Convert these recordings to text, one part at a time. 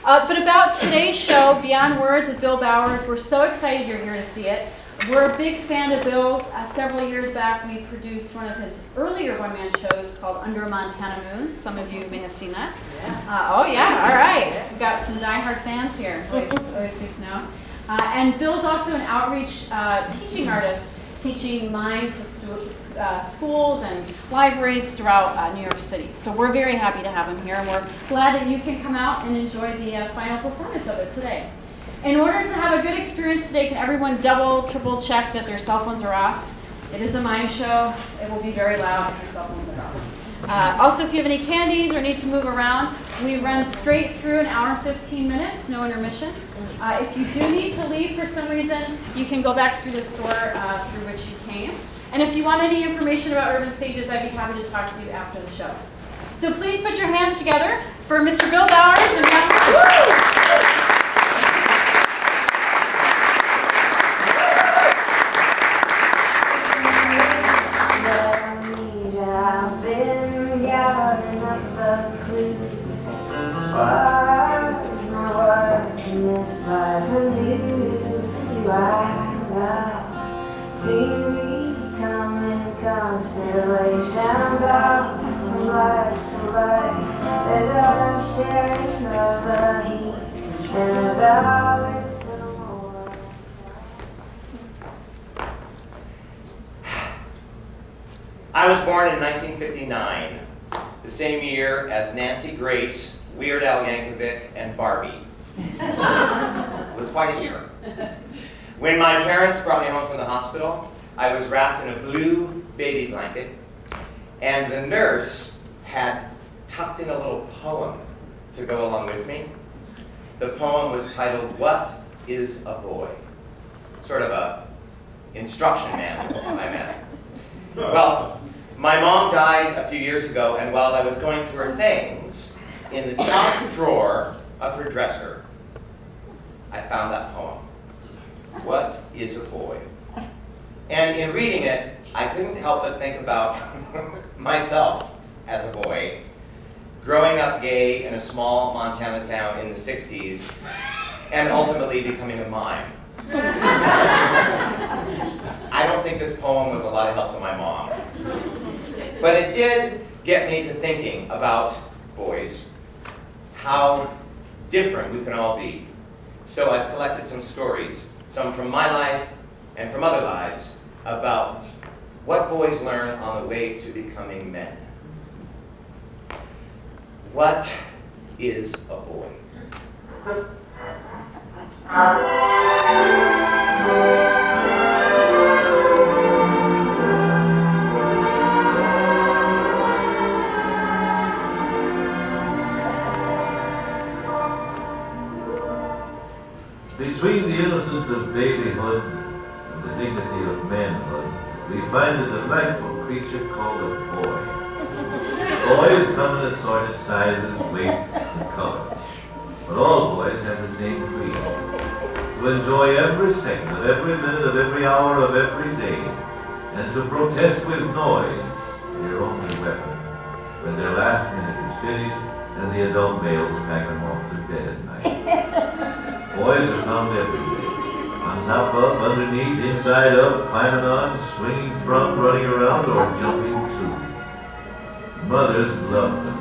But about today's show, Beyond Words with Bill Bowers, we're so excited you're here to see it. We're a big fan of Bill's. Several years back, we produced one of his earlier one-man shows called Under a Montana Moon. Some of you may have seen that. Yeah. Oh yeah, all right. We've got some diehard fans here. Always good to know. And Bill's also an outreach teaching artist, teaching Mime to schools and libraries throughout New York City. So we're very happy to have him here, and we're glad that you can come out and enjoy the final performance of it today. In order to have a good experience today, can everyone double, triple check that their cell phones are off? It is a Mime show. It will be very loud if your cell phone is off. Also, if you have any candies or need to move around, we run straight through an hour and 15 minutes, no intermission. If you do need to leave for some reason, you can go back through the store through which you came. And if you want any information about urbanStages, I'd be happy to talk to you after the show. So please put your hands together for Mr. Bill Bowers and constellations out from life to life. There's a sharing of the heat and the wisdom more. I was born in 1959, the same year as Nancy Grace, Weird Al Yankovic, and Barbie. It was quite a year. When my parents brought me home from the hospital, I was wrapped in a blue baby blanket, and the nurse had tucked in a little poem to go along with me. The poem was titled, "What is a Boy?" Sort of a instruction manual, I imagine. Well, my mom died a few years ago, and while I was going through her things, in the top drawer of her dresser, I found that poem, "What is a Boy?" And in reading it, I couldn't help but think about myself as a boy, growing up gay in a small Montana town in the 60s, and ultimately becoming a mime. I don't think this poem was a lot of help to my mom. But it did get me to thinking about boys, how different we can all be. So I've collected some stories, some from my life and from other lives, about what boys learn on the way to becoming men. What is a boy? Between the innocence of babyhood and the dignity of manhood, we find a delightful creature called a boy. Boys come in assorted sizes, weights, and colors. But all boys have the same freedom to enjoy every second of every minute of every hour of every day, and to protest with noise, their only weapon, when their last minute is finished and the adult males pack them off to bed at night. Boys are found everywhere. On top of, underneath, inside of, climbing on, swinging from, running around, or jumping to. Mothers love them.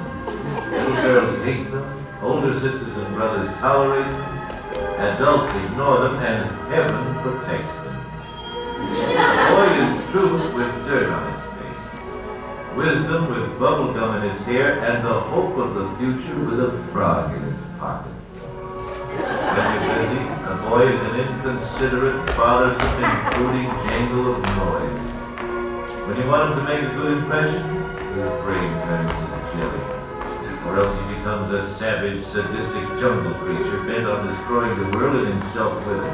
Little girls hate them. Older sisters and brothers tolerate them. Adults ignore them, and heaven protects them. A boy is truth with dirt on its face, wisdom with bubble gum in its hair, and the hope of the future with a frog in its pocket. When you're busy, a boy is an inconsiderate, bothersome, intruding jangle of noise. When you want him to make a good impression, his brain turns into jelly. Or else he becomes a savage, sadistic jungle creature bent on destroying the world and himself with it.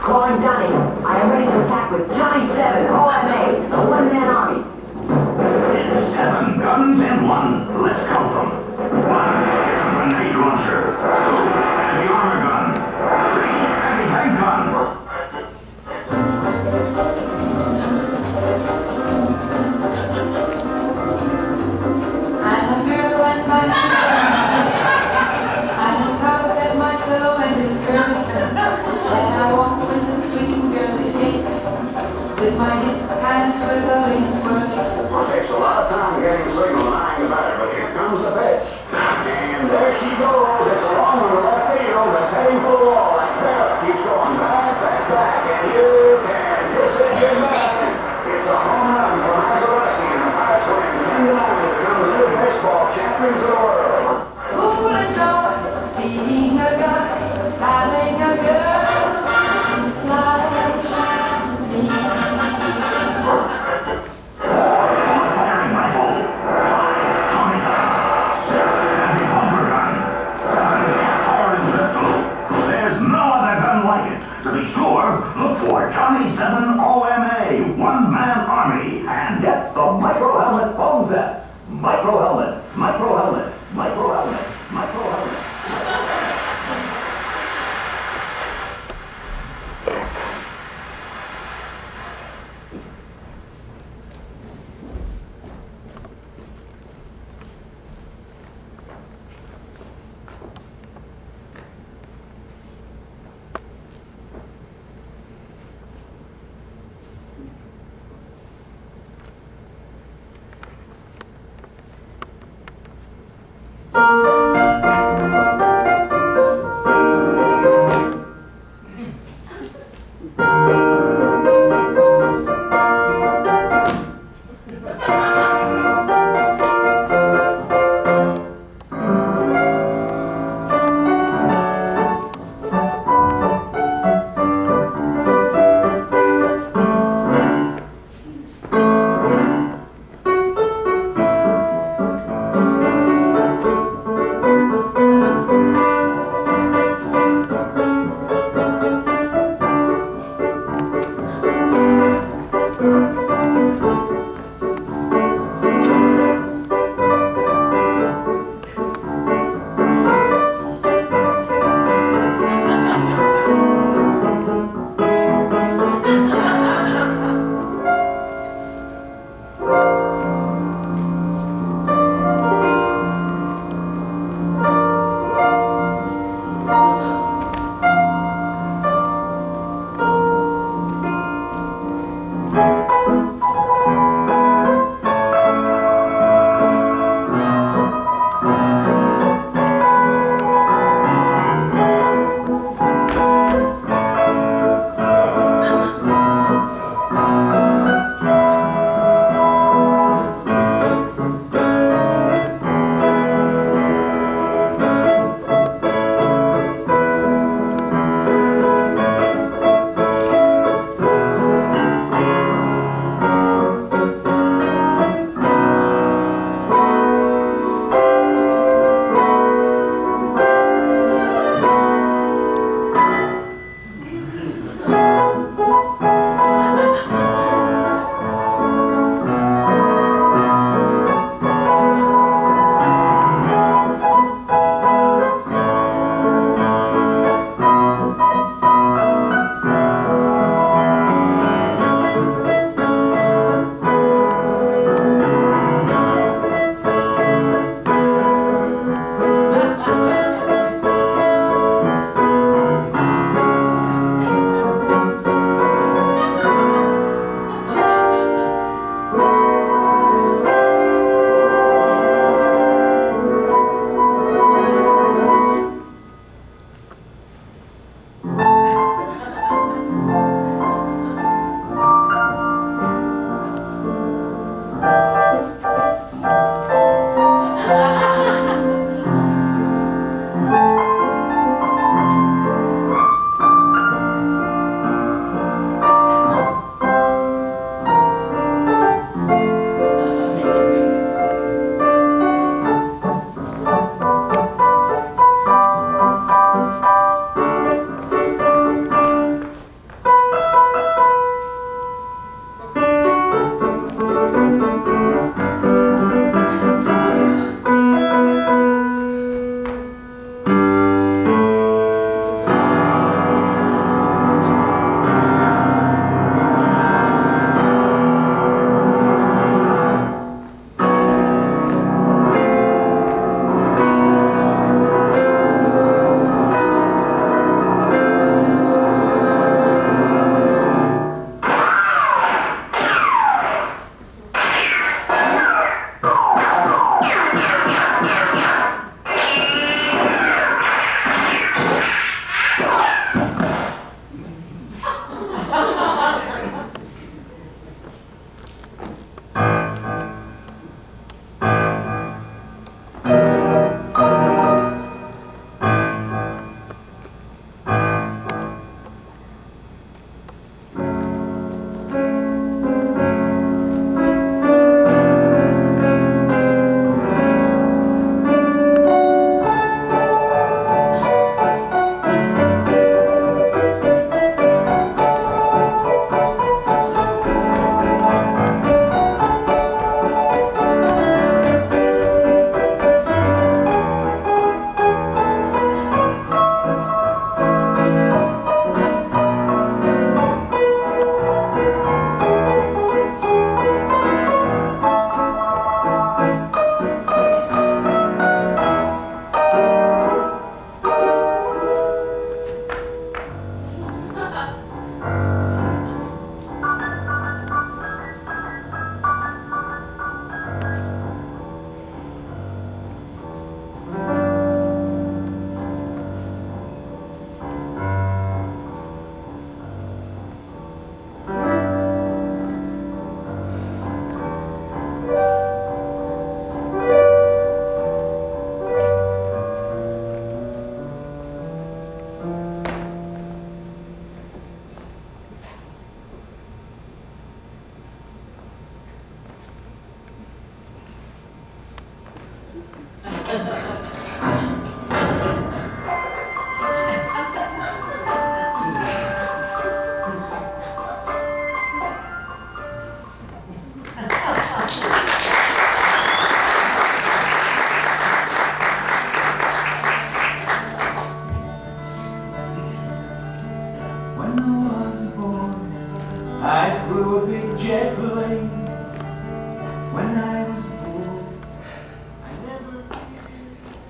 Calling Johnny. I am ready to attack with Johnny 7, OMA, a one-man army. 7 guns and 1. Let's count them. 1 grenade launcher. 2 anti-armor gun. 3 anti-tank gun. I'm a girl and my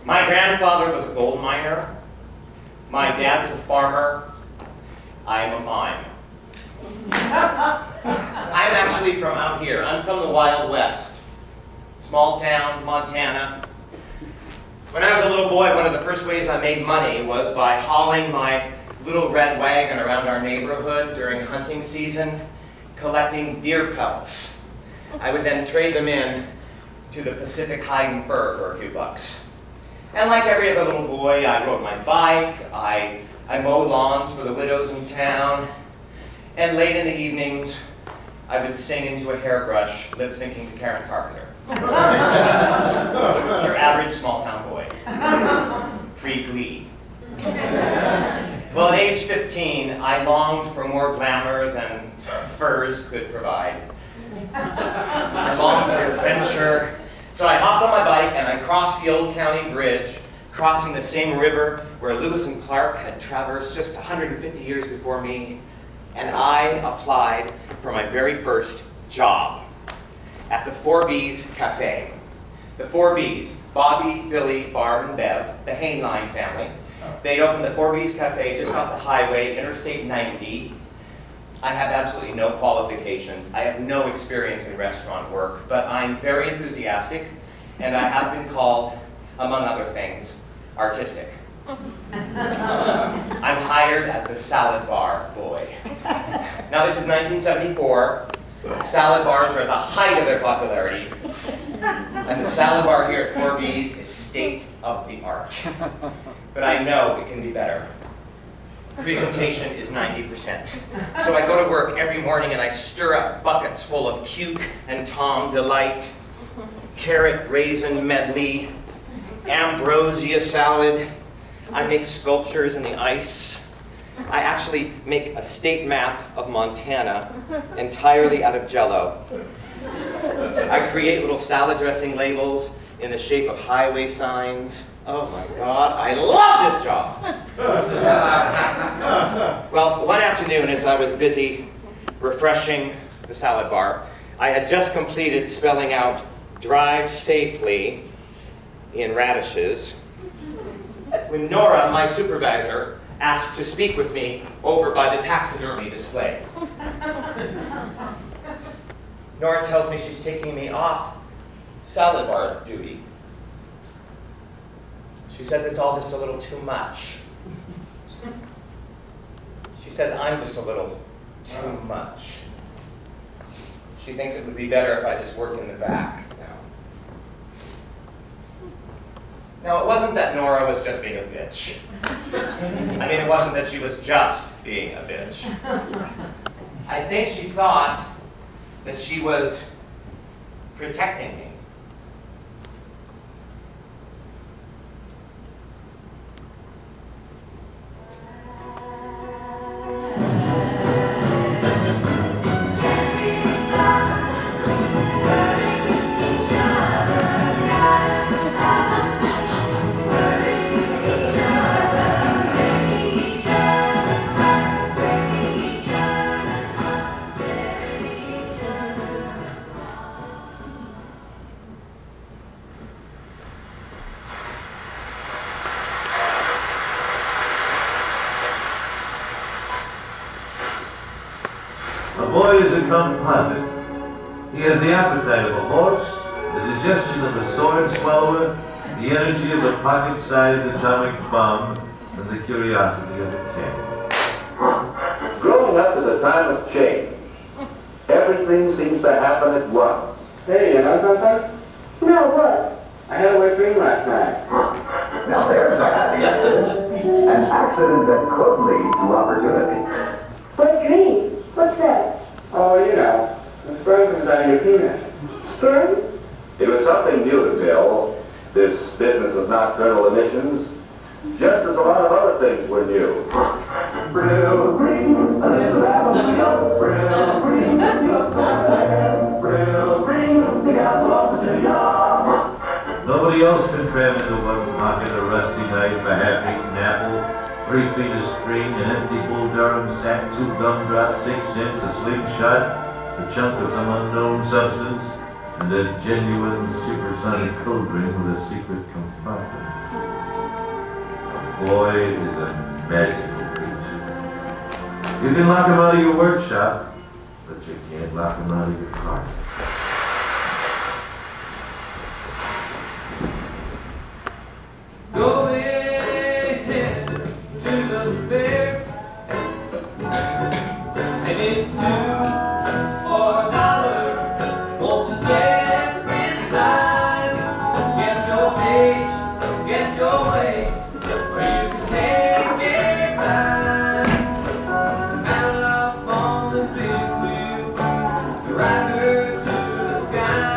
My grandfather was a gold miner. My dad was a farmer. I am a mime. I'm actually from out here. I'm from the Wild West. Small town, Montana. When I was a little boy, one of the first ways I made money was by hauling my little red wagon around our neighborhood during hunting season, collecting deer pelts. I would then trade them in to the Pacific Hide and Fur for a few bucks. And like every other little boy, I rode my bike, I mowed lawns for the widows in town, and late in the evenings, I would sing into a hairbrush, lip-syncing to Karen Carpenter. Your average small-town boy. Pre-Glee. Well, at age 15, I longed for more glamour than furs could provide. I longed for adventure, so I hopped on my bike and I crossed the Old County Bridge, crossing the same river where Lewis and Clark had traversed just 150 years before me, and I applied for my very first job at the 4B's Cafe. The 4B's, Bobby, Billy, Barb, and Bev, the Hainline family. They'd opened the 4B's Cafe just off the highway, Interstate 90. I have absolutely no qualifications. I have no experience in restaurant work, but I'm very enthusiastic, and I have been called, among other things, artistic. I'm hired as the salad bar boy. Now this is 1974. Salad bars are at the height of their popularity, and the salad bar here at 4B's is state of the art. But I know it can be better. Presentation is 90%. So I go to work every morning and I stir up buckets full of Cuke and Tom Delight, carrot raisin medley, ambrosia salad. I make sculptures in the ice. I actually make a state map of Montana entirely out of Jell-O. I create little salad dressing labels in the shape of highway signs. Oh my God, I love this job! Well, one afternoon as I was busy refreshing the salad bar, I had just completed spelling out "drive safely" in radishes when Nora, my supervisor, asked to speak with me over by the taxidermy display. Nora tells me she's taking me off salad bar duty. She says it's all just a little too much. She says I'm just a little too much. She thinks it would be better if I just worked in the back now. Now, it wasn't that Nora was just being a bitch. I mean, it wasn't that she was just being a bitch. I think she thought that she was protecting me. Composite. He has the appetite of a horse, the digestion of a sword swallower, the energy of a pocket-sized atomic bomb, and the curiosity of a cat. Growing up is a time of change. Everything seems to happen at once. Hey, you know something? No, what? I had a wet dream last night. Now there's a happy accident. An accident that could lead to opportunity. What dream? What's that? Oh, you know, the sperm comes out of your penis. Sperm? It was something new to Bill, this business of nocturnal emissions, just as a lot of other things were new. Brill, bring a little apple. Brill, bring your fire. Brill, bring the apple off to your. Nobody else can cram into one pocket a rusty knife, a half-eaten apple, 3 feet of string, an empty Bull Durham sack, 2 gumdrops, 6 cents, a slingshot, a chunk of some unknown substance, and a genuine supersonic cold drink with a secret compartment. Boyd is a magical creature. You can lock him out of your workshop, but you can't lock him out of your heart. Go ahead to the fair, and it's $2 for $1. Won't you step inside? Guess your age, guess your way, or you can take a ride. Mount up on the big wheel, ride her to the sky.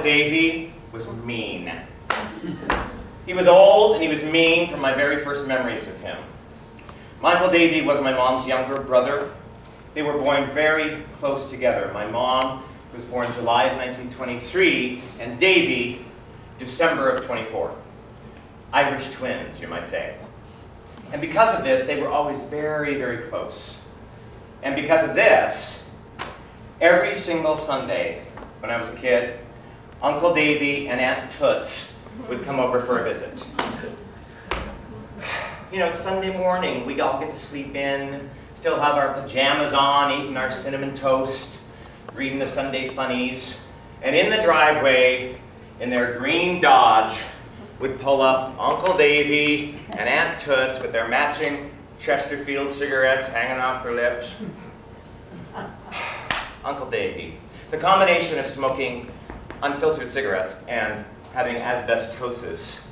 Davy was mean. He was old and he was mean from my very first memories of him. My Uncle Davy was my mom's younger brother. They were born very close together. My mom was born July of 1923 and Davy December of 24. Irish twins, you might say. And because of this, they were always very, very close. And because of this, every single Sunday when I was a kid, Uncle Davy and Aunt Toots would come over for a visit. You know, it's Sunday morning, we all get to sleep in, still have our pajamas on, eating our cinnamon toast, reading the Sunday funnies, and in the driveway, in their green Dodge, would pull up Uncle Davy and Aunt Toots with their matching Chesterfield cigarettes hanging off their lips. Uncle Davy. The combination of smoking unfiltered cigarettes and having asbestosis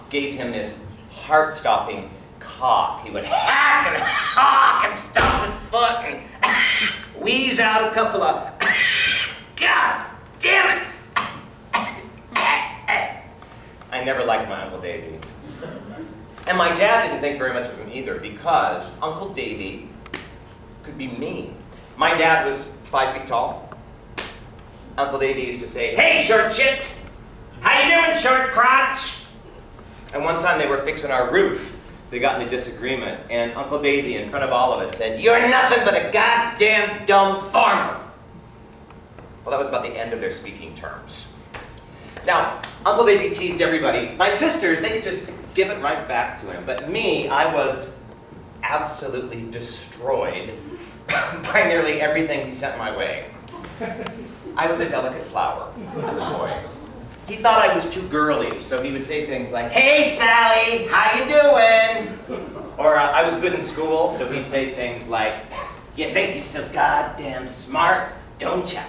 gave him this heart-stopping cough. He would hack and hawk and stomp his foot and wheeze out a couple of God damn it! I never liked my Uncle Davy. And my dad didn't think very much of him either because Uncle Davy could be mean. My dad was 5 feet tall. Uncle Davy used to say, "Hey, short shit! How you doing, short crotch?" And one time they were fixing our roof. They got in a disagreement, and Uncle Davy, in front of all of us, said, "You're nothing but a goddamn dumb farmer." Well, that was about the end of their speaking terms. Now, Uncle Davy teased everybody. My sisters, they could just give it right back to him. But me, I was absolutely destroyed by nearly everything he sent my way. I was a delicate flower as a boy. He thought I was too girly, so he would say things like, "Hey, Sally, how you doing?" Or I was good in school, so he'd say things like, "You think you're so goddamn smart, don't ya?"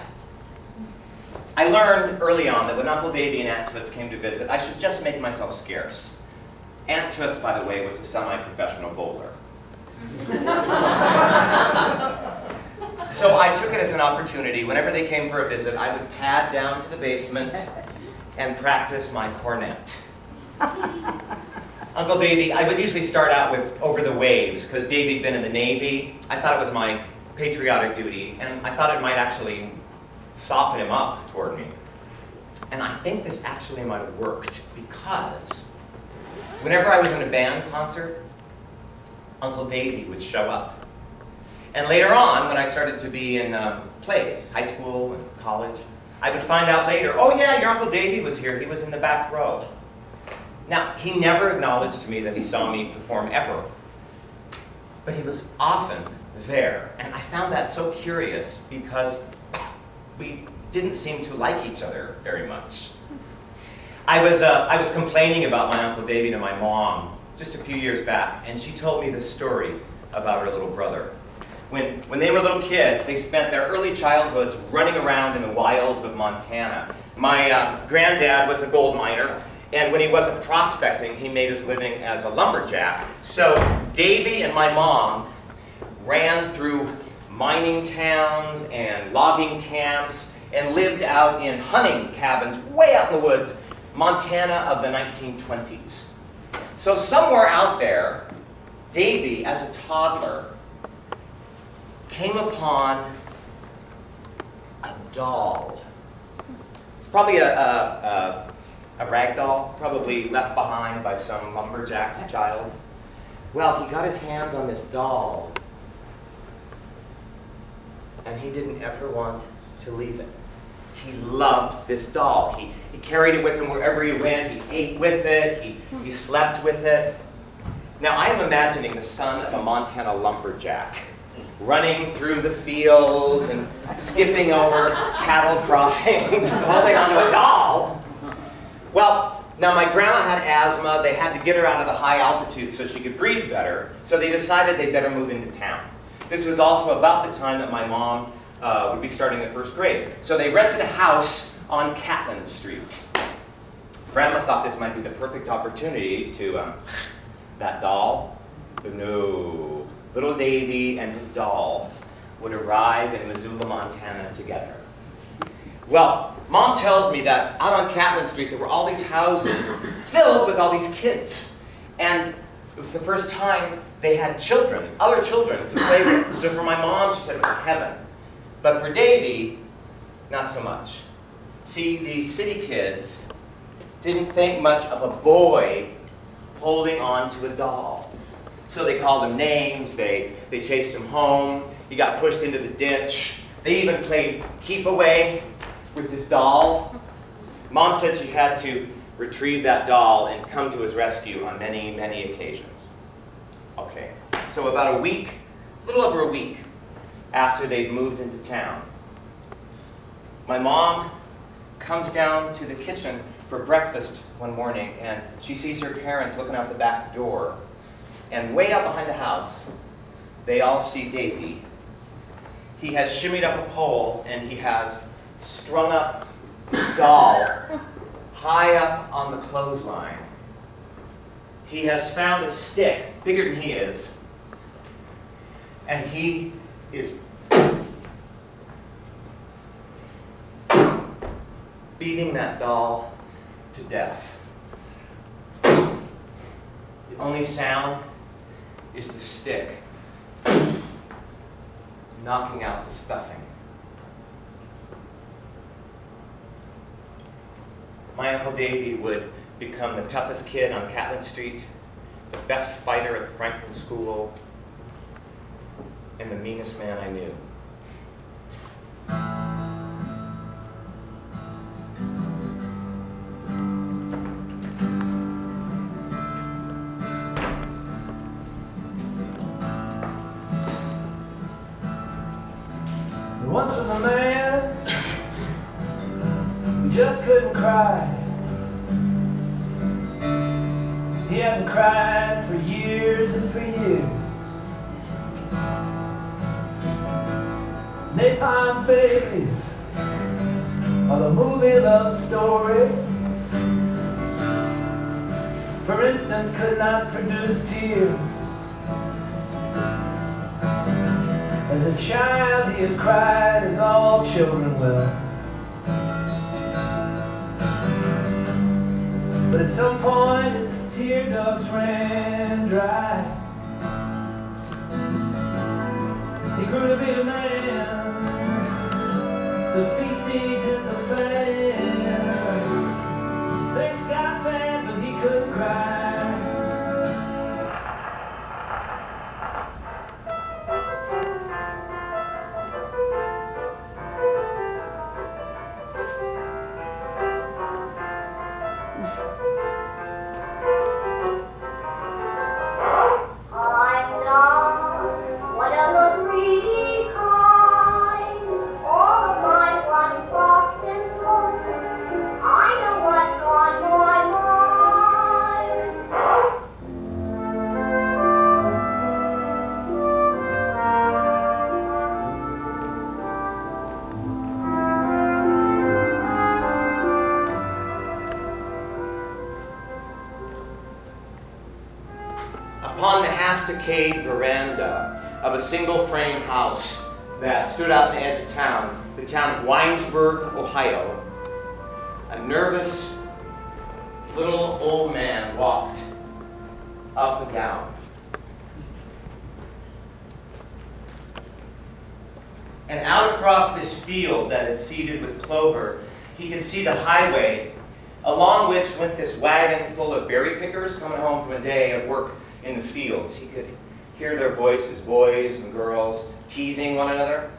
I learned early on that when Uncle Davy and Aunt Toots came to visit, I should just make myself scarce. Aunt Toots, by the way, was a semi-professional bowler. So I took it as an opportunity. Whenever they came for a visit, I would pad down to the basement and practice my cornet. Uncle Davy, I would usually start out with Over the Waves, because Davy'd been in the Navy. I thought it was my patriotic duty, and I thought it might actually soften him up toward me. And I think this actually might have worked, because whenever I was in a band concert, Uncle Davy would show up. And later on, when I started to be in plays, high school and college, I would find out later, "Oh yeah, your Uncle Davy was here, he was in the back row." Now, he never acknowledged to me that he saw me perform ever, but he was often there. And I found that so curious because we didn't seem to like each other very much. I was complaining about my Uncle Davy to my mom just a few years back, and she told me this story about her little brother. When they were little kids, they spent their early childhoods running around in the wilds of Montana. My granddad was a gold miner, and when he wasn't prospecting, he made his living as a lumberjack. So Davy and my mom ran through mining towns and logging camps and lived out in hunting cabins way out in the woods, Montana of the 1920s. So somewhere out there, Davy, as a toddler, came upon a doll. Probably a rag doll, probably left behind by some lumberjack's child. Well, he got his hands on this doll, and he didn't ever want to leave it. He loved this doll. He carried it with him wherever he went. He ate with it. He slept with it. Now, I am imagining the son of a Montana lumberjack running through the fields and skipping over cattle crossings, holding onto a doll. Well, now my grandma had asthma. They had to get her out of the high altitude so she could breathe better, so they decided they'd better move into town. This was also about the time that my mom would be starting the first grade. So they rented a house on Catlin Street. Grandma thought this might be the perfect opportunity to, that doll, but no. Little Davy and his doll would arrive in Missoula, Montana together. Well, Mom tells me that out on Catlin Street there were all these houses filled with all these kids. And it was the first time they had children, other children to play with. So for my mom, she said it was heaven. But for Davy, not so much. See, these city kids didn't think much of a boy holding on to a doll. So they called him names, they chased him home, he got pushed into the ditch. They even played keep away with his doll. Mom said she had to retrieve that doll and come to his rescue on many, many occasions. Okay, so about a week, a little over a week after they've moved into town, my mom comes down to the kitchen for breakfast one morning, and she sees her parents looking out the back door. And way up behind the house, they all see Davy. He has shimmied up a pole, and he has strung up his doll high up on the clothesline. He has found a stick, bigger than he is, and he is beating that doll to death. The only sound is the stick knocking out the stuffing. My Uncle Davy would become the toughest kid on Catlin Street, the best fighter at the Franklin School, and the meanest man I knew. There once was a man who just couldn't cry. He hadn't cried for years and for years. Napalm babies are the movie love story. For instance, could not produce tears. As a child he had cried as all children will. But at some point his tear ducts ran dry. He grew to be a man, the feces hit the fan. Things got bad, but he couldn't cry. Upon the half-decayed veranda of a single-frame house that stood out on the edge of town, the town of Winesburg, Ohio, a nervous little old man walked up and down. And out across this field that had seeded with clover, he could see the highway, along which went this wagon full of berry pickers coming home from a day of work in the fields. He could hear their voices, boys and girls, teasing one another.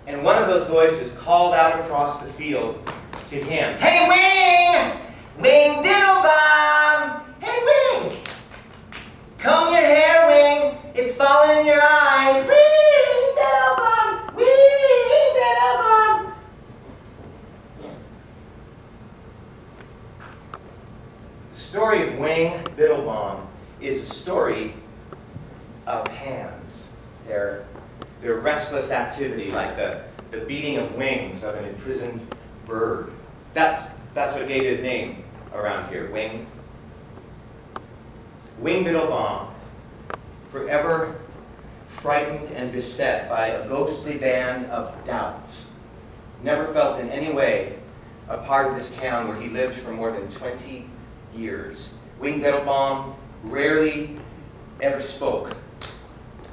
And one of those voices called out across the field to him, "Hey, Wing! Wing Diddlebum! Hey, Wing! Comb your hair, Wing! It's falling in your eyes! Wing Diddlebum! Wing Diddlebum!" The story of Wing Biddlebum is a story of hands, their restless activity, like the beating of wings of an imprisoned bird. That's what gave his name around here, Wing. Wing Biddlebum, forever frightened and beset by a ghostly band of doubts, never felt in any way a part of this town where he lived for more than 20 years. Wing Biddlebaum rarely ever spoke,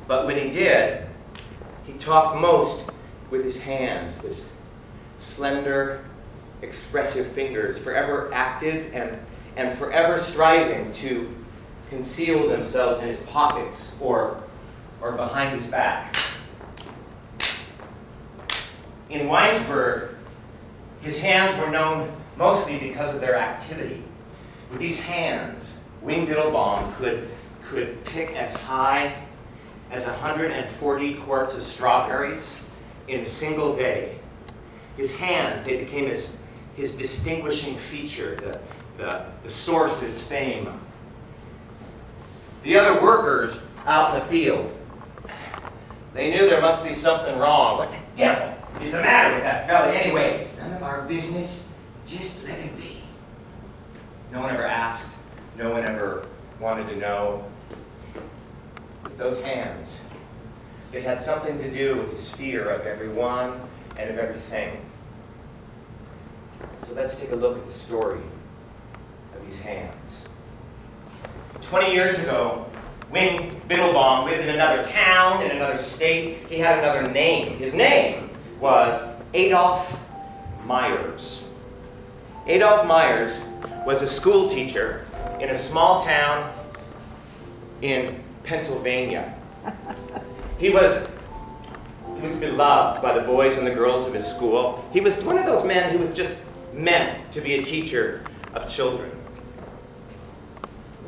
but when he did, he talked most with his hands, this slender, expressive fingers, forever active and forever striving to conceal themselves in his pockets or behind his back. In Weinsberg, his hands were known mostly because of their activity. With these hands, Wing Biddlebaum could pick as high as 140 quarts of strawberries in a single day. His hands, they became his distinguishing feature, the source of his fame. The other workers out in the field, they knew there must be something wrong. What the devil is the matter with that fella anyway? It's none of our business. Just let him be. No one ever asked. No one ever wanted to know. But those hands, they had something to do with his fear of everyone and of everything. So let's take a look at the story of these hands. 20 years ago, Wing Biddlebaum lived in another town, in another state. He had another name. His name was Adolph Myers. Adolph Myers was a school teacher in a small town in Pennsylvania. He was beloved by the boys and the girls of his school. He was one of those men who was just meant to be a teacher of children.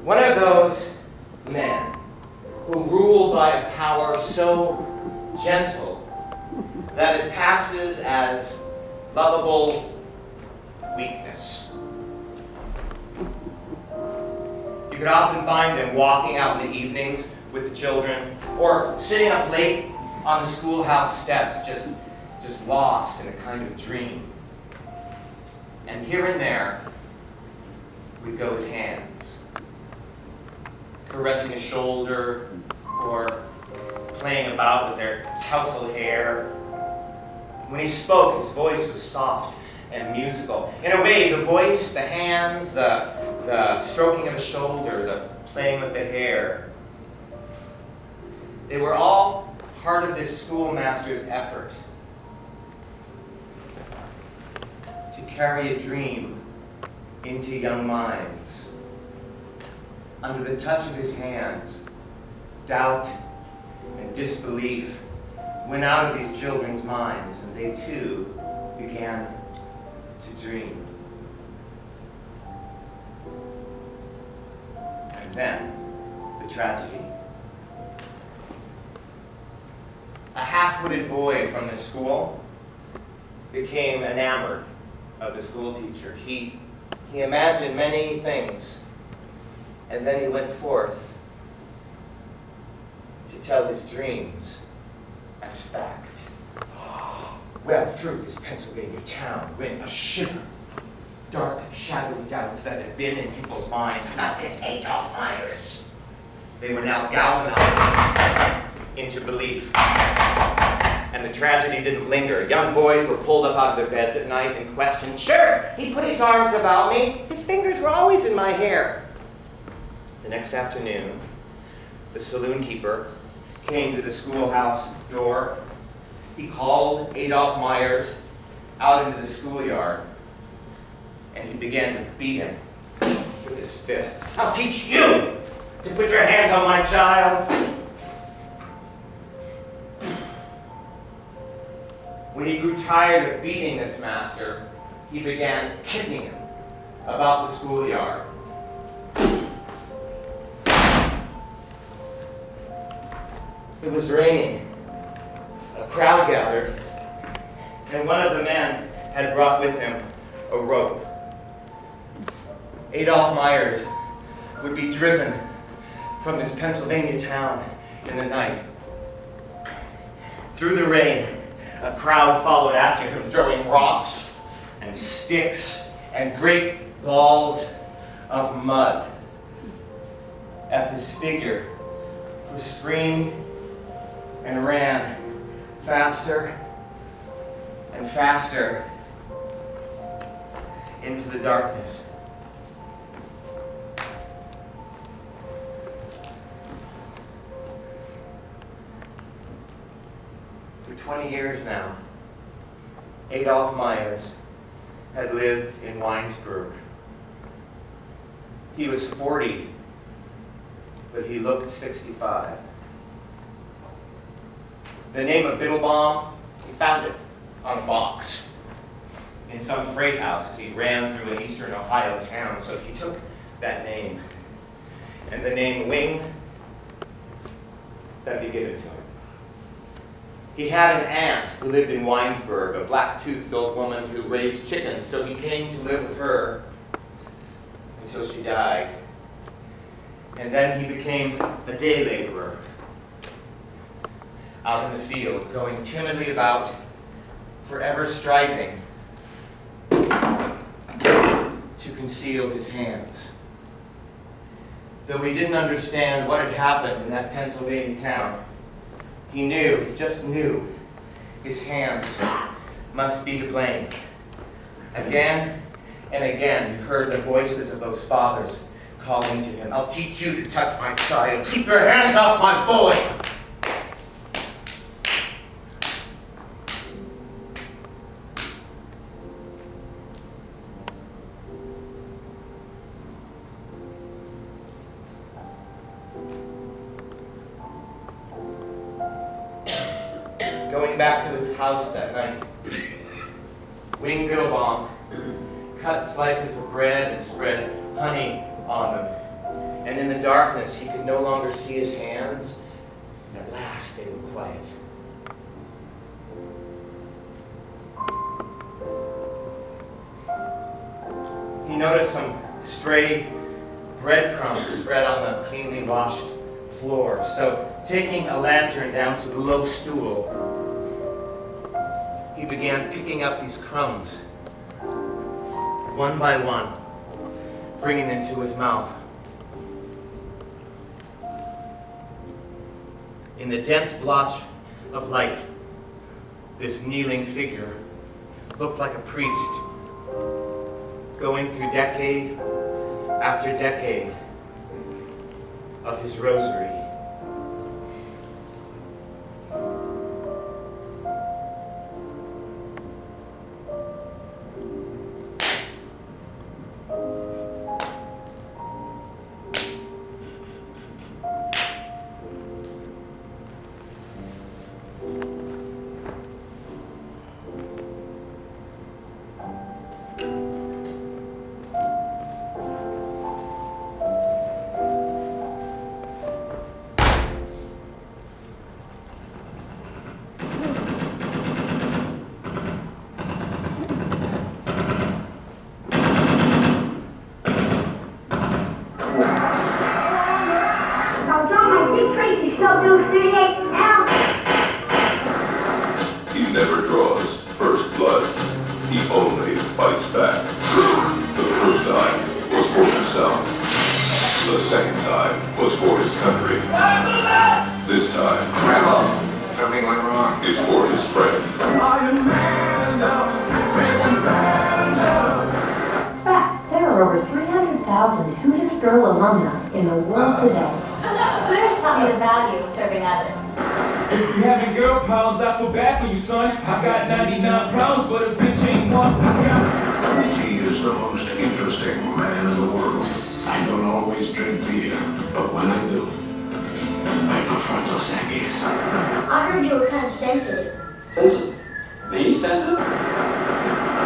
One of those men who ruled by a power so gentle that it passes as lovable weakness. You could often find him walking out in the evenings with the children, or sitting up late on the schoolhouse steps, just lost in a kind of dream. And here and there would go his hands, caressing his shoulder, or playing about with their tousled hair. When he spoke, his voice was soft and musical. In a way, the voice, the hands, the stroking of the shoulder, the playing with the hair, they were all part of this schoolmaster's effort to carry a dream into young minds. Under the touch of his hands, doubt and disbelief went out of these children's minds, and they too began to dream. And then, the tragedy. A half-witted boy from the school became enamored of the school teacher. He imagined many things, and then he went forth to tell his dreams as fact. Well, through this Pennsylvania town went a shiver, dark, shadowy doubts that had been in people's minds about this Adolph Myers. They were now galvanized into belief. And the tragedy didn't linger. Young boys were pulled up out of their beds at night and questioned. Sure, he put his arms about me. His fingers were always in my hair. The next afternoon, the saloon keeper came to the schoolhouse door. He called Adolph Myers out into the schoolyard, and he began to beat him with his fist. I'll teach you to put your hands on my child. When he grew tired of beating this master, he began kicking him about the schoolyard. It was raining. A crowd gathered, and one of the men had brought with him a rope. Adolph Myers would be driven from this Pennsylvania town in the night. Through the rain, a crowd followed after him, throwing rocks and sticks and great balls of mud at this figure who screamed and ran faster and faster into the darkness. For 20 years now, Adolf Myers had lived in Weinsberg. He was 40, but he looked 65. The name of Biddlebaum, he found it on a box in some freight house as he ran through an eastern Ohio town, so he took that name. And the name Wing, that'd be given to him. He had an aunt who lived in Weinsberg, a black-toothed old woman who raised chickens, so he came to live with her until she died. And then he became a day laborer out in the fields, going timidly about, forever striving to conceal his hands. Though he didn't understand what had happened in that Pennsylvania town, he just knew, his hands must be to blame. Again and again, he heard the voices of those fathers calling to him, "I'll teach you to touch my child. Keep your hands off my boy." Going back to his house that night, Wing Biddlebaum cut slices of bread and spread honey on them. And in the darkness, he could no longer see his hands, and at last they were quiet. He noticed some stray breadcrumbs spread on the cleanly washed floor, so taking a lantern down to the low stool, he began picking up these crumbs, one by one, bringing them to his mouth. In the dense blotch of light, this kneeling figure looked like a priest, going through decade after decade of his rosary. He never draws first blood. He only fights back. The first time was for himself. The second time was for his country. This time, Grandma, something went wrong. is for his friend. Fact, there are over 300,000 Hooters Girl alumni in the world today. Hooters taught me the value of serving others. If you having girl problems, I feel bad for you, son. I got 99 problems, but a bitch ain't one. He is the most interesting man in the world. I don't always drink beer, but when I do, I prefer Dos Equis. I heard you were kind of sensitive. Sensitive? Me? Sensitive?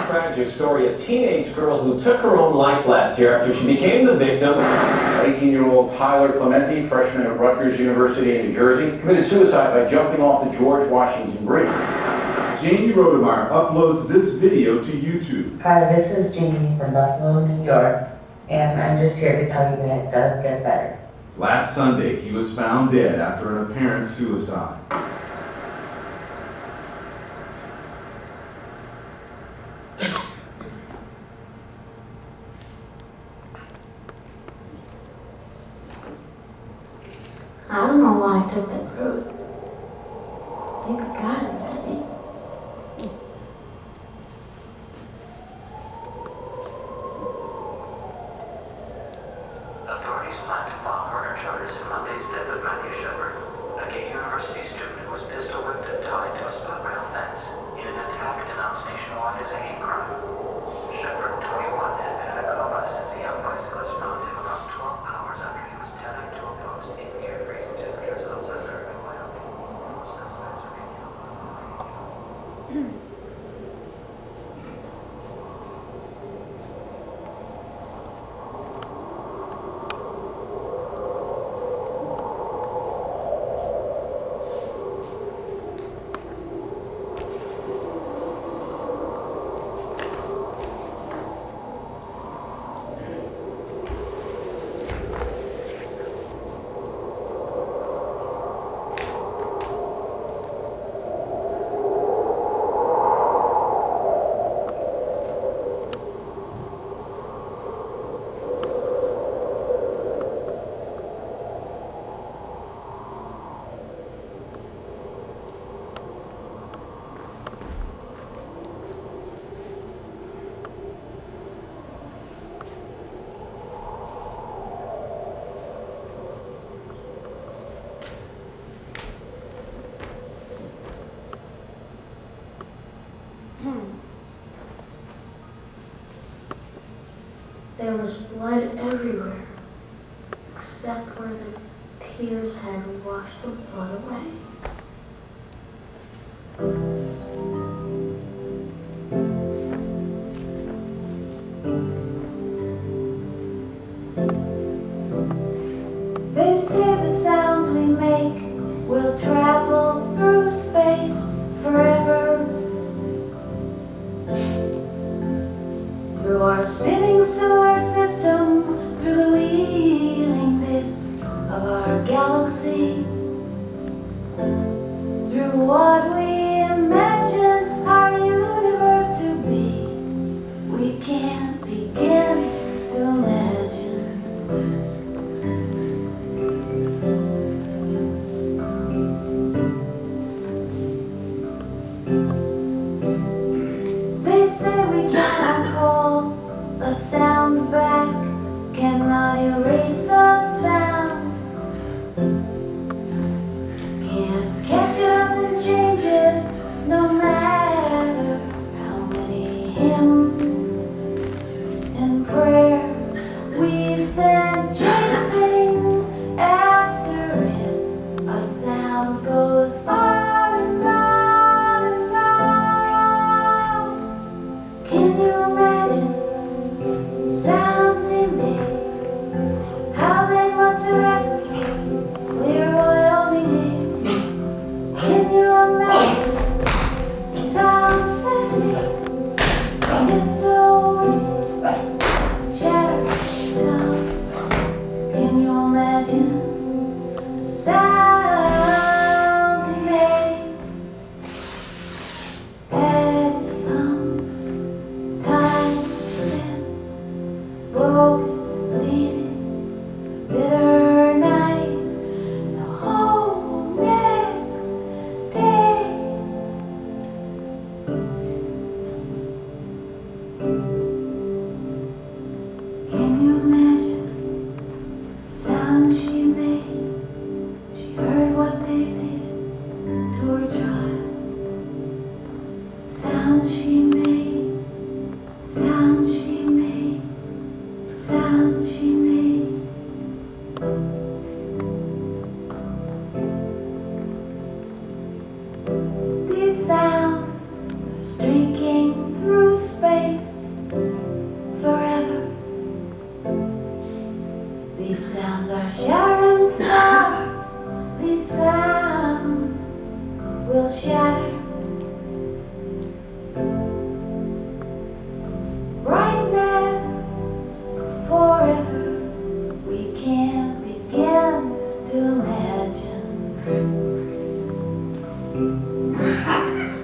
Tragic story, a teenage girl who took her own life last year after she became the victim. 18-year-old Tyler Clementi, freshman at Rutgers University in New Jersey, committed suicide by jumping off the George Washington Bridge. Jamie Rodemeyer uploads this video to YouTube. Hi, this is Jamie from Buffalo, New York, and I'm just here to tell you that it does get better. Last Sunday, he was found dead after an apparent suicide. I don't know why I took that road. Maybe God is at me. There was blood everywhere, except where the tears had washed the blood away. They say the sounds we make will travel through space forever. Through our spinning solar system, through the wheeling disk of our galaxy, through what we imagine our universe to be, we can't begin to imagine. They say we cannot call a sound back, cannot erase a sound, can't catch it up and change it, no matter how many hymns and prayers we send chasing after it. A sound goes on and on and on. Can you imagine sounds he made? How they must have acted clear Wyoming air. Can you imagine sounds that made his soul shatter down? Can you imagine sounds he made as he hung time spent, broken, bleeding, bitter night, the whole next day? Can you imagine sounds she made? She heard what they did to her child. Sounds she made, sounds she made, sounds she made. These sounds are streaking through space forever. These sounds are shattering stars. These sounds will shatter. Right now, forever, we can't begin to imagine.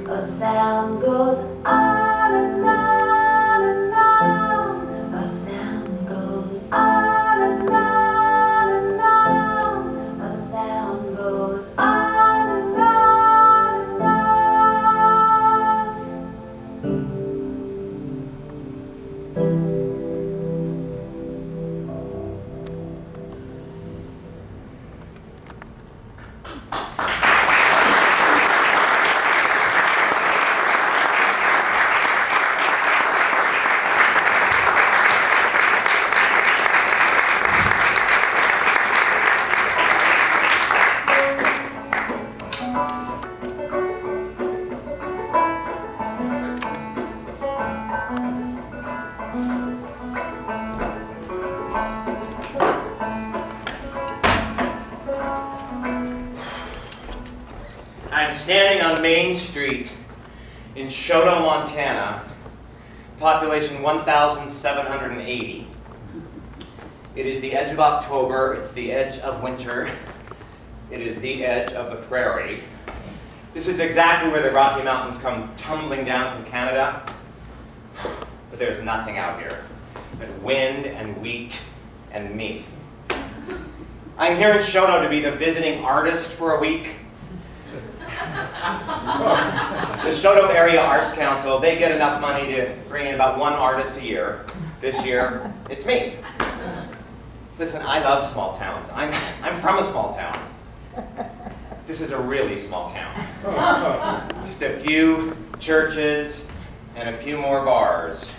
A sound goes on and on and on. A sound goes on and on and on. A sound goes on and on and on. a main street in Shoto, Montana, population 1,780. It is the edge of October, it's the edge of winter, it is the edge of the prairie. This is exactly where the Rocky Mountains come tumbling down from Canada, but there's nothing out here but wind and wheat and me. I'm here in Shoto to be the visiting artist for a week. The Shoto Area Arts Council, they get enough money to bring in about one artist a year. This year, it's me. Listen, I love small towns. I'm from a small town. This is a really small town. Just a few churches and a few more bars.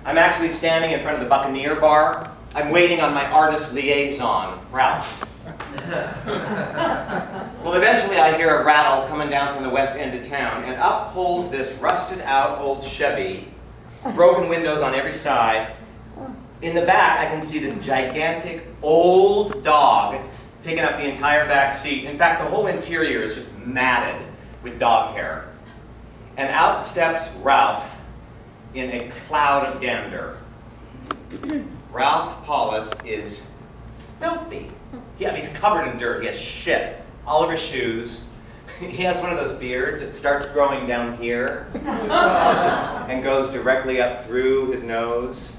I'm actually standing in front of the Buccaneer Bar. I'm waiting on my artist liaison, Ralph. Well, eventually I hear a rattle coming down from the west end of town, and up pulls this rusted out old Chevy, broken windows on every side. In the back, I can see this gigantic old dog taking up the entire back seat. In fact, the whole interior is just matted with dog hair. And out steps Ralph in a cloud of dander. Ralph Paulus is filthy. Yeah, he's covered in dirt. He has shit all over his shoes. He has one of those beards that starts growing down here and goes directly up through his nose.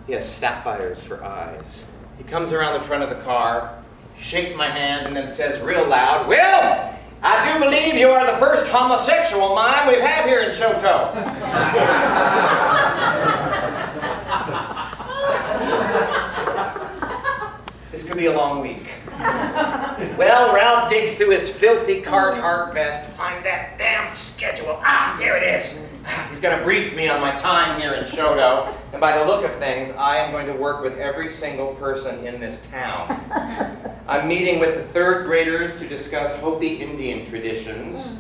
He has sapphires for eyes. He comes around the front of the car, shakes my hand, and then says real loud, "Well, I do believe you are the first homosexual mime we've had here in Shoto." This could be a long week. Well, Ralph digs through his filthy Carhartt vest to find that damn schedule. Ah, here it is. He's going to brief me on my time here in Shoto, and by the look of things, I am going to work with every single person in this town. I'm meeting with the third graders to discuss Hopi Indian traditions.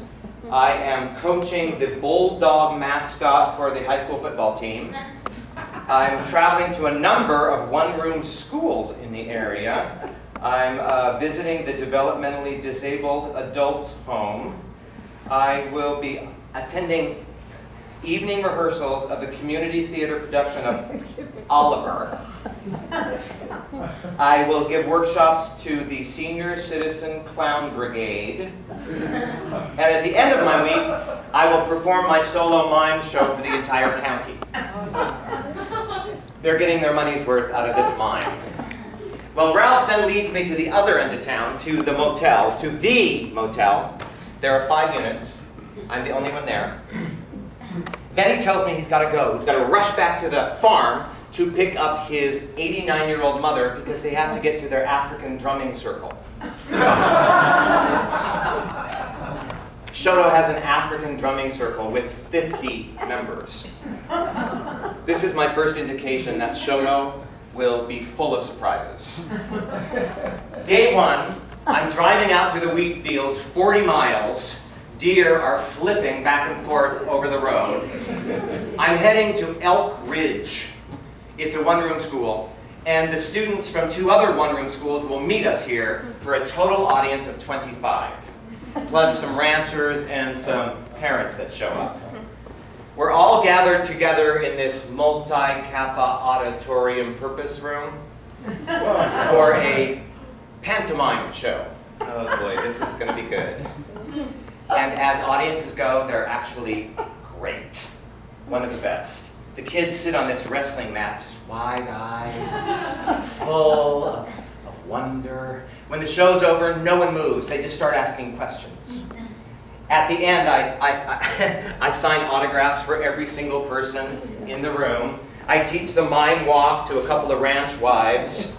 I am coaching the bulldog mascot for the high school football team. I'm traveling to a number of one-room schools in the area. I'm visiting the developmentally disabled adults' home. I will be attending evening rehearsals of the community theater production of Oliver. I will give workshops to the Senior Citizen Clown Brigade. And at the end of my week, I will perform my solo mime show for the entire county. They're getting their money's worth out of this mime. Well, Ralph then leads me to the other end of town, to the motel, to the motel. There are 5 units. I'm the only one there. Then he tells me he's got to go. He's got to rush back to the farm to pick up his 89-year-old mother because they have to get to their African drumming circle. Shoto has an African drumming circle with 50 members. This is my first indication that Shoto will be full of surprises. Day 1, I'm driving out through the wheat fields 40 miles. Deer are flipping back and forth over the road. I'm heading to Elk Ridge. It's a one-room school, and the students from 2 other one-room schools will meet us here for a total audience of 25, plus some ranchers and some parents that show up. We're all gathered together in this multi-kappa auditorium purpose room for a pantomime show. Oh boy, this is going to be good. And as audiences go, they're actually great. One of the best. The kids sit on this wrestling mat, just wide-eyed, full of wonder. When the show's over, no one moves. They just start asking questions. At the end, I sign autographs for every single person in the room. I teach the mime walk to a couple of ranch wives.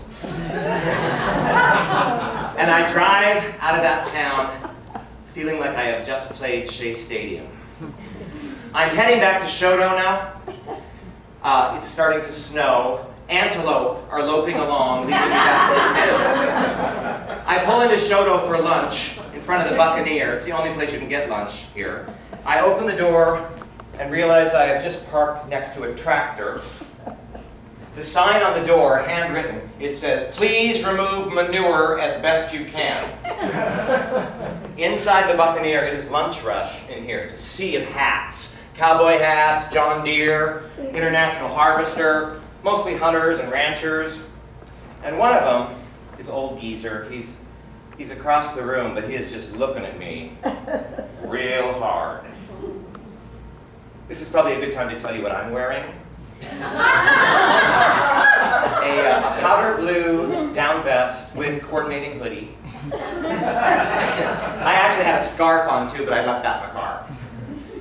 And I drive out of that town feeling like I have just played Shea Stadium. I'm heading back to Shoto now. It's starting to snow. Antelope are loping along, leading me back to town. I pull into Shoto for lunch in front of the Buccaneer. It's the only place you can get lunch here. I open the door and realize I have just parked next to a tractor. The sign on the door, handwritten, it says, "Please remove manure as best you can." Inside the Buccaneer, it is lunch rush in here. It's a sea of hats. Cowboy hats, John Deere, International Harvester, mostly hunters and ranchers. And one of them is old geezer. He's across the room, but he is just looking at me real hard. This is probably a good time to tell you what I'm wearing. A powder blue down vest with coordinating hoodie. I actually had a scarf on too, but I left that in my car.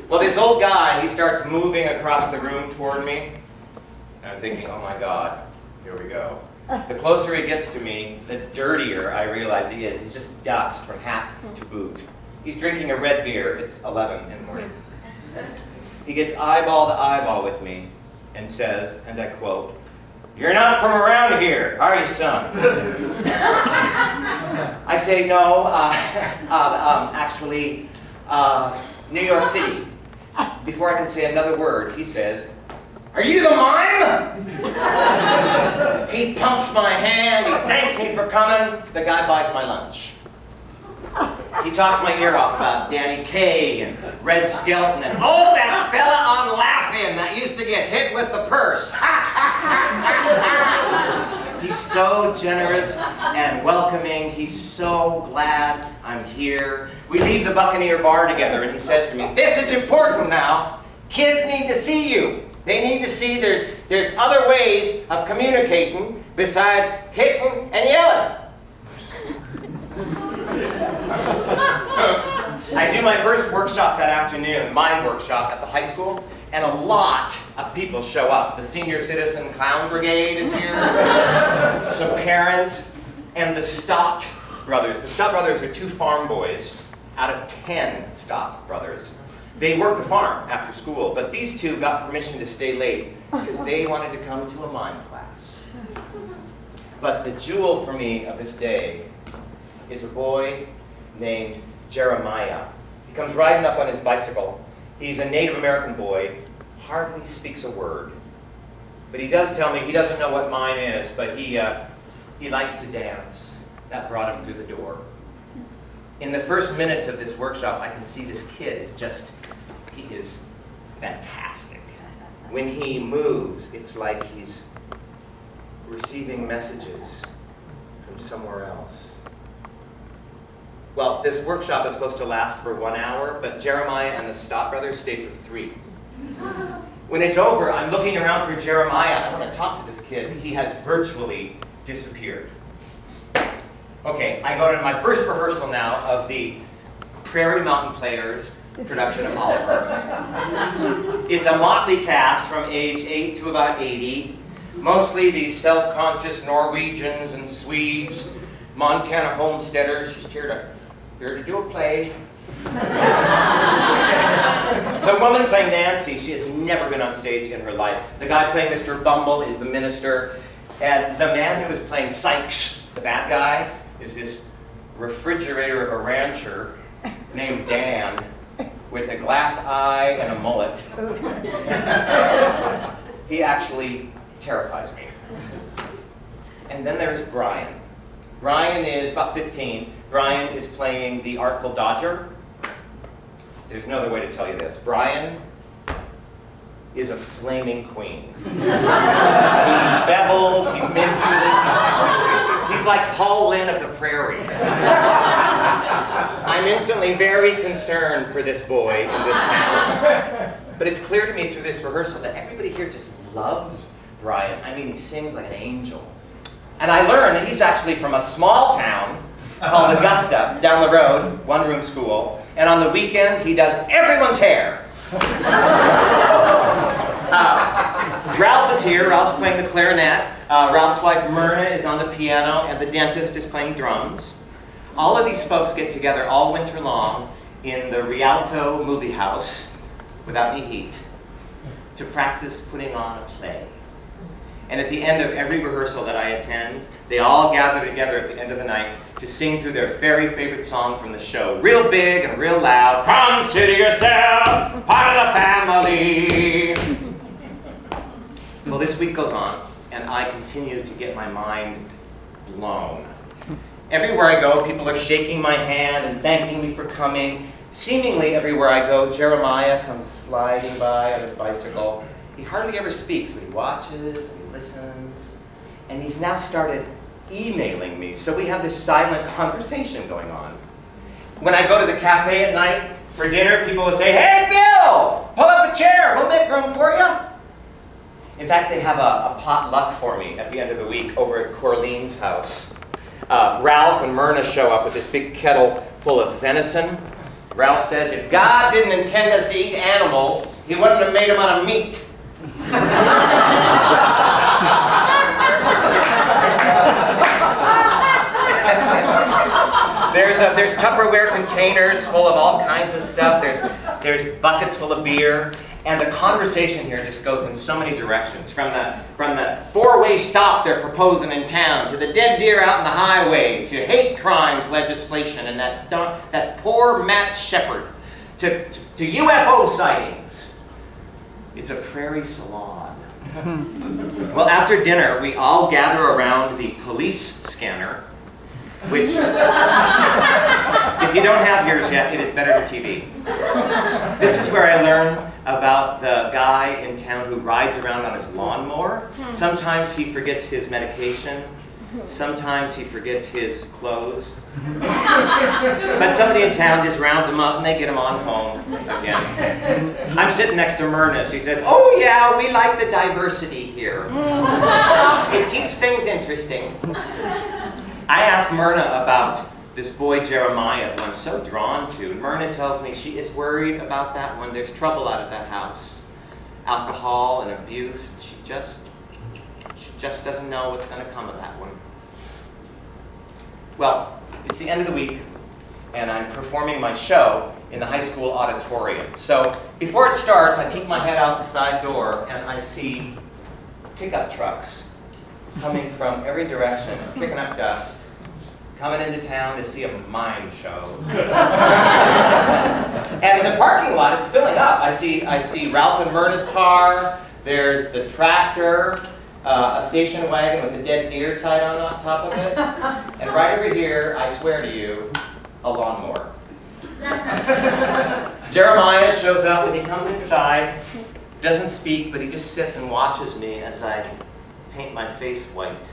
Well, this old guy, he starts moving across the room toward me. And I'm thinking, oh my God, here we go. The closer he gets to me, the dirtier I realize he is. He's just dust from hat to boot. He's drinking a red beer. It's 11 in the morning. He gets eyeball to eyeball with me and says, and I quote, "You're not from around here, are you, son?" I say, "No, actually, New York City." Before I can say another word, he says, "Are you the Mime?" He pumps my hand, he thanks me for coming. The guy buys my lunch. He talks my ear off about Danny Kaye and Red Skelton and, oh, that fella on Laughing that used to get hit with the purse. He's so generous and welcoming. He's so glad I'm here. We leave the Buccaneer bar together and he says to me, "This is important now. Kids need to see you. They need to see there's other ways of communicating besides hitting and yelling." I do my first workshop that afternoon, Mime workshop at the high school, and a lot of people show up. The Senior Citizen Clown Brigade is here, some parents, and the Stott brothers. The Stott brothers are 2 farm boys out of 10 Stott brothers. They work the farm after school, but these 2 got permission to stay late because they wanted to come to a mime class. But the jewel for me of this day is a boy named Jeremiah. He comes riding up on his bicycle. He's a Native American boy, hardly speaks a word. But he does tell me he doesn't know what mime is, but he likes to dance. That brought him through the door. In the first minutes of this workshop, I can see this kid is he is fantastic. When he moves, it's like he's receiving messages from somewhere else. Well, this workshop is supposed to last for 1 hour, but Jeremiah and the Stott brothers stay for 3. When it's over, I'm looking around for Jeremiah. I want to talk to this kid. He has virtually disappeared. Okay, I go to my first rehearsal now of the Prairie Mountain Players production of Oliver. It's a motley cast from age 8 to about 80. Mostly these self-conscious Norwegians and Swedes, Montana homesteaders, just here to do a play. The woman playing Nancy, she has never been on stage in her life. The guy playing Mr. Bumble is the minister. And the man who is playing Sykes, the bad guy, is this refrigerator of a rancher named Dan with a glass eye and a mullet. He actually terrifies me. And then there's Brian. Brian is about 15. Brian is playing the Artful Dodger. There's no other way to tell you this. Brian is a flaming queen. He bevels, he minces. He's like Paul Lynn of the Prairie. I'm instantly very concerned for this boy in this town. But it's clear to me through this rehearsal that everybody here just loves Brian. I mean, he sings like an angel. And I learned that he's actually from a small town called Augusta, down the road, 1-room school. And on the weekend, he does everyone's hair. Ralph is here. Ralph's playing the clarinet. Ralph's wife, Myrna, is on the piano, and the dentist is playing drums. All of these folks get together all winter long in the Rialto movie house, without any heat, to practice putting on a play. And at the end of every rehearsal that I attend, they all gather together at the end of the night to sing through their very favorite song from the show, real big and real loud. Consider yourself part of the family. Well, this week goes on, and I continue to get my mind blown. Everywhere I go, people are shaking my hand and thanking me for coming. Seemingly everywhere I go, Jeremiah comes sliding by on his bicycle. He hardly ever speaks, but he watches and he listens. And he's now started emailing me, so we have this silent conversation going on. When I go to the cafe at night for dinner, people will say, "Hey, Bill, pull up a chair, we'll make room for you." In fact, they have a potluck for me at the end of the week over at Corlene's house. Ralph and Myrna show up with this big kettle full of venison. Ralph says, "If God didn't intend us to eat animals, he wouldn't have made them out of meat." There's Tupperware containers full of all kinds of stuff. There's buckets full of beer. And the conversation here just goes in so many directions. From the four-way stop they're proposing in town, to the dead deer out on the highway, to hate crimes legislation and that poor Matt Shepard, to UFO sightings. It's a prairie salon. Well, after dinner, we all gather around the police scanner, which, if you don't have yours yet, it is better than TV. This is where I learn about the guy in town who rides around on his lawnmower. Sometimes he forgets his medication. Sometimes he forgets his clothes. But somebody in town just rounds him up and they get him on home again. I'm sitting next to Myrna. She says, "Oh yeah, we like the diversity here. It keeps things interesting." I asked Myrna about this boy Jeremiah, who I'm so drawn to. And Myrna tells me she is worried about that one. There's trouble out of that house. Alcohol and abuse. She just doesn't know what's going to come of that one. Well, it's the end of the week, and I'm performing my show in the high school auditorium. So before it starts, I peek my head out the side door, and I see pickup trucks coming from every direction, picking up dust, coming into town to see a mime show. And in the parking lot, it's filling up. I see Ralph and Myrna's car. There's the tractor, a station wagon with a dead deer tied on top of it. And right over here, I swear to you, a lawnmower. Jeremiah shows up and he comes inside, doesn't speak, but he just sits and watches me as I paint my face white.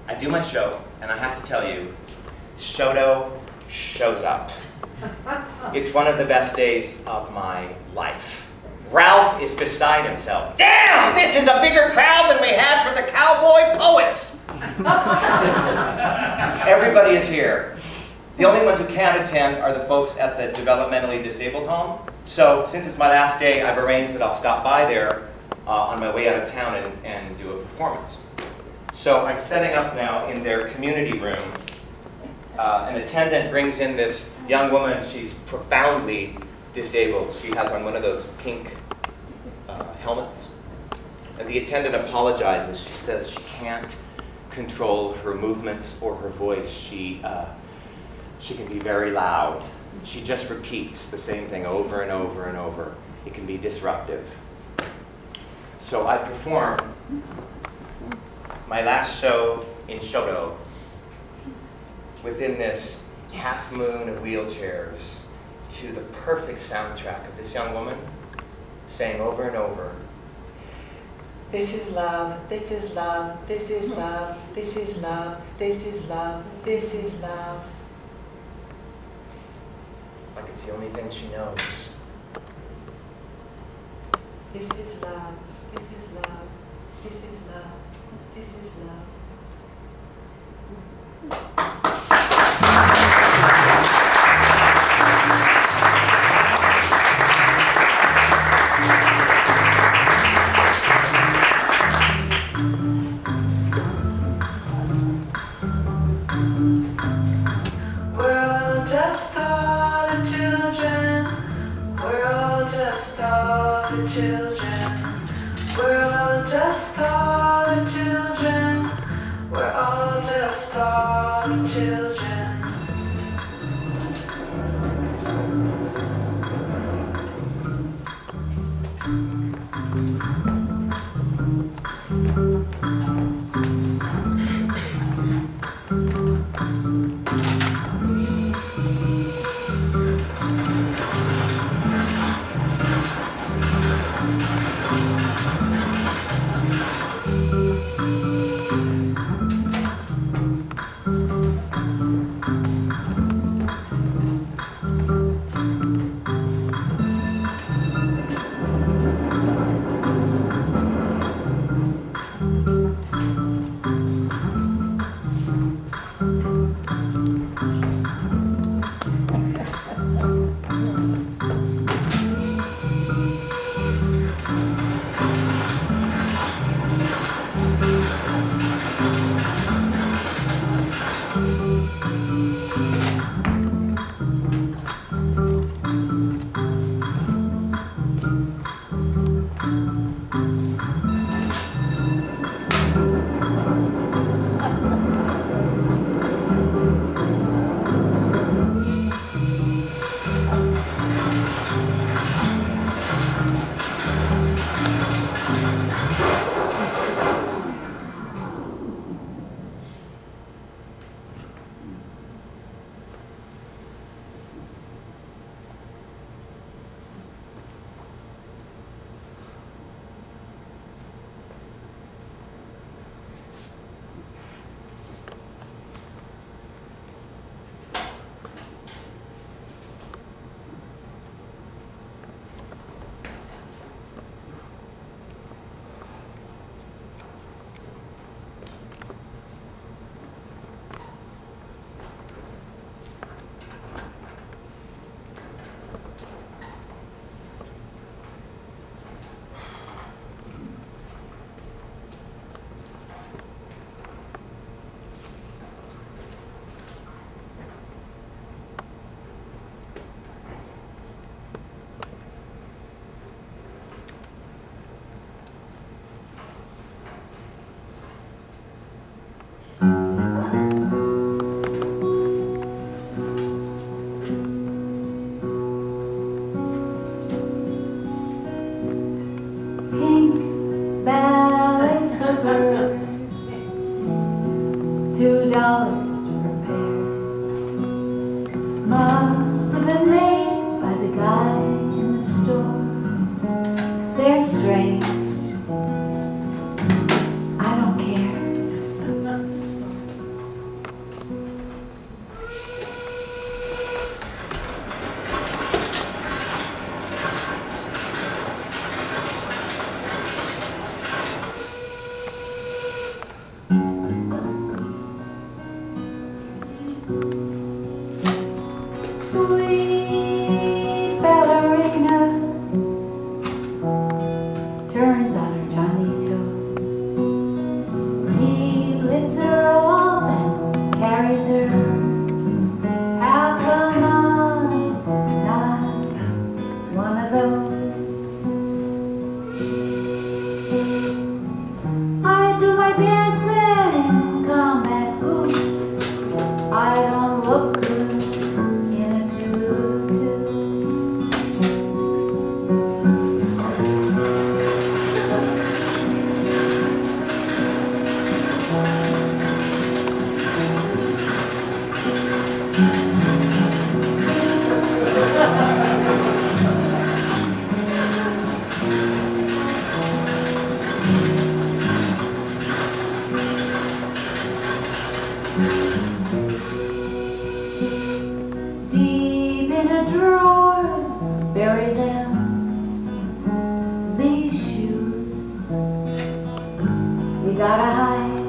I do my show, and I have to tell you, Shoto shows up. It's one of the best days of my life. Ralph is beside himself. Damn, this is a bigger crowd than we had for the Cowboy Poets. Everybody is here. The only ones who can't attend are the folks at the developmentally disabled home. So since it's my last day, I've arranged that I'll stop by there on my way out of town and do a performance. So I'm setting up now in their community room. An attendant brings in this young woman. She's profoundly disabled. She has on one of those pink helmets. And the attendant apologizes. She says she can't control her movements or her voice. She can be very loud. She just repeats the same thing over and over and over. It can be disruptive. So I perform my last show in Shoto within this half moon of wheelchairs to the perfect soundtrack of this young woman saying over and over, "This is love, this is love, this is love, this is love, this is love, this is love." Like it's the only thing she knows. This is love, this is love, this is love, this is love. We're all just all the children. We're all just all the children. We're all just all the children. We're all just all the children. bury them, these shoes. We gotta hide.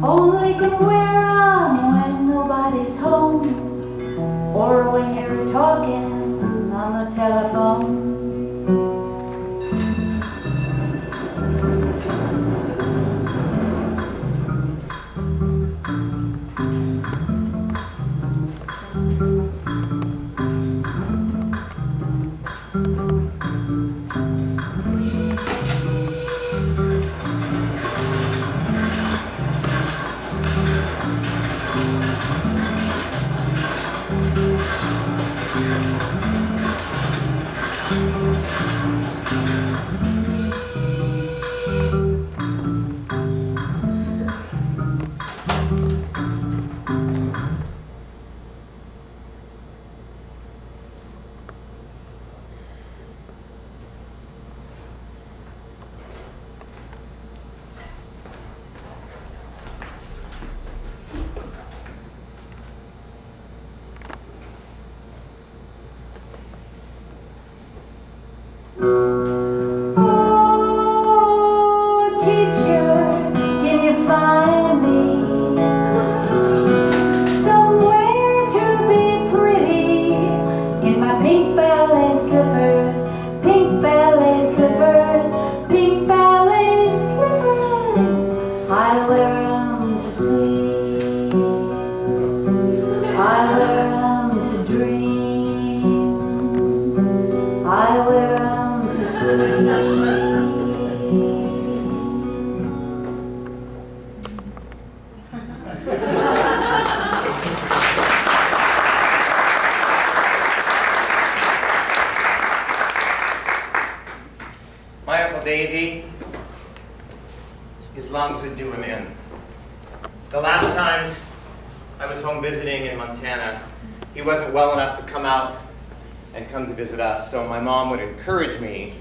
Only can wear them when nobody's home, or when you're talking on the telephone. Davy, his lungs would do him in. The last times I was home visiting in Montana, he wasn't well enough to come out and come to visit us, so my mom would encourage me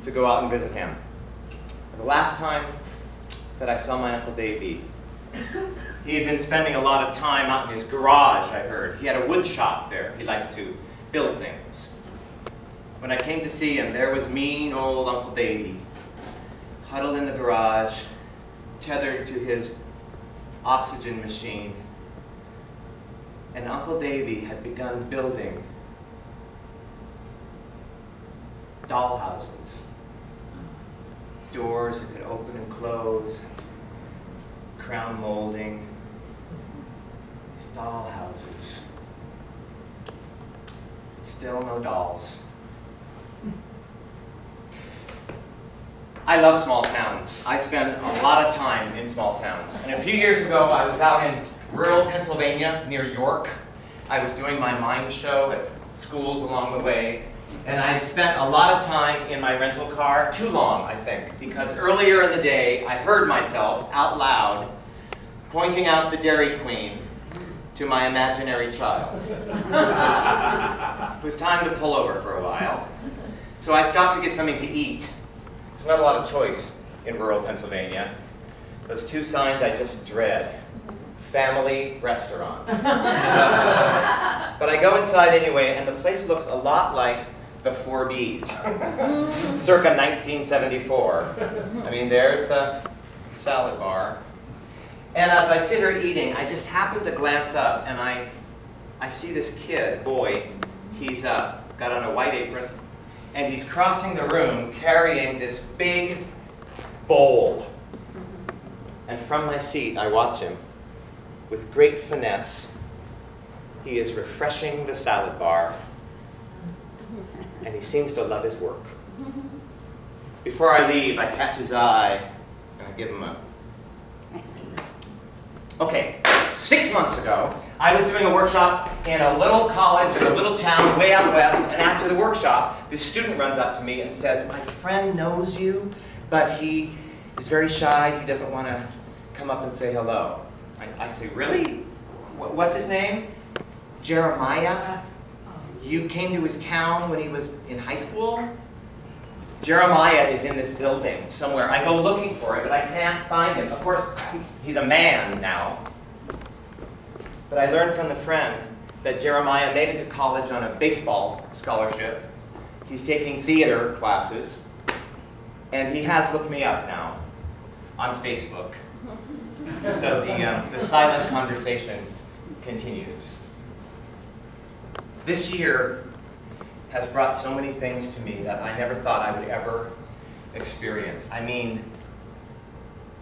to go out and visit him. The last time that I saw my Uncle Davy, he had been spending a lot of time out in his garage, I heard. He had a wood shop there. He liked to build things. When I came to see him, there was mean old Uncle Davy, huddled in the garage, tethered to his oxygen machine. And Uncle Davy had begun building dollhouses, doors that could open and close, crown molding, these dollhouses. Still no dolls. I love small towns. I spend a lot of time in small towns. And a few years ago, I was out in rural Pennsylvania near York. I was doing my Mime show at schools along the way. And I had spent a lot of time in my rental car, too long, I think, because earlier in the day, I heard myself out loud pointing out the Dairy Queen to my imaginary child. It was time to pull over for a while. So I stopped to get something to eat. There's not a lot of choice in rural Pennsylvania. Those two signs I just dread. Family restaurant. But I go inside anyway, and the place looks a lot like the 4Bs, circa 1974. I mean, there's the salad bar. And as I sit here eating, I just happen to glance up, and I see this kid, boy. He's got on a white apron, and he's crossing the room carrying this big bowl. And from my seat, I watch him. With great finesse, he is refreshing the salad bar, and he seems to love his work. Before I leave, I catch his eye, and I give him a... Okay, 6 months ago, I was doing a workshop in a little college in a little town way out west, and after the workshop, this student runs up to me and says, "My friend knows you, but he is very shy. He doesn't want to come up and say hello." I say, "Really? What's his name?" "Jeremiah. You came to his town when he was in high school?" "Jeremiah is in this building somewhere. I go looking for it, but I can't find him." Of course, he's a man now. But I learned from the friend that Jeremiah made it to college on a baseball scholarship. He's taking theater classes, and he has looked me up now on Facebook. So the silent conversation continues. This year has brought so many things to me that I never thought I would ever experience. I mean,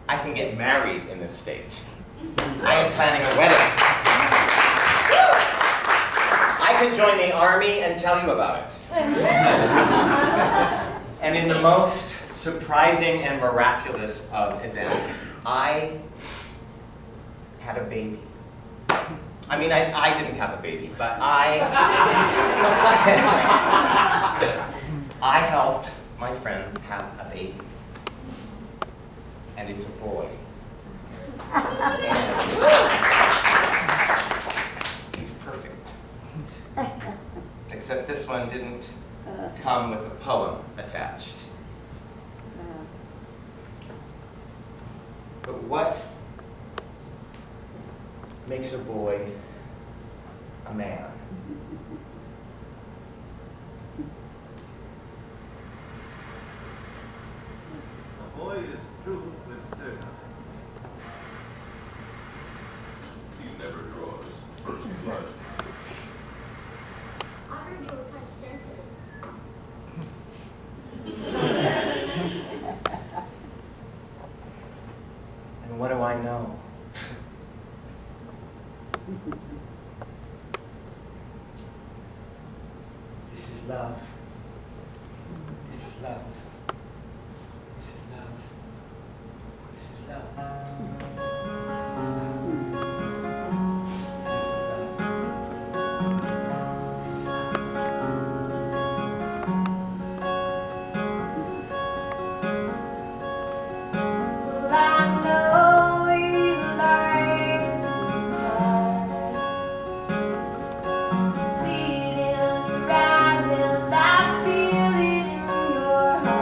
I can get married in this state. I am planning a wedding. I can join the army and tell you about it. And in the most surprising and miraculous of events, I had a baby. I mean, I didn't have a baby, but I helped my friends have a baby. And it's a boy. And he's perfect. Except this one didn't come with a poem attached. But what makes a boy a man? A boy is true with dirt. He never draws first blood. I heard you were kind of sensitive. And what do I know? This is love. This is love. This is love. This is love. This is love. This is love. This is love. Well, I know you like to see it in your eyes, and I feel it in your heart.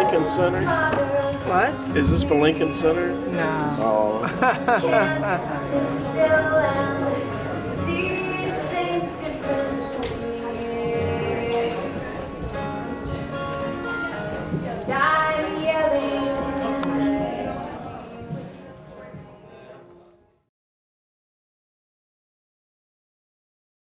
Lincoln Center? What? Is this for Lincoln Center? No. Oh. Sit still and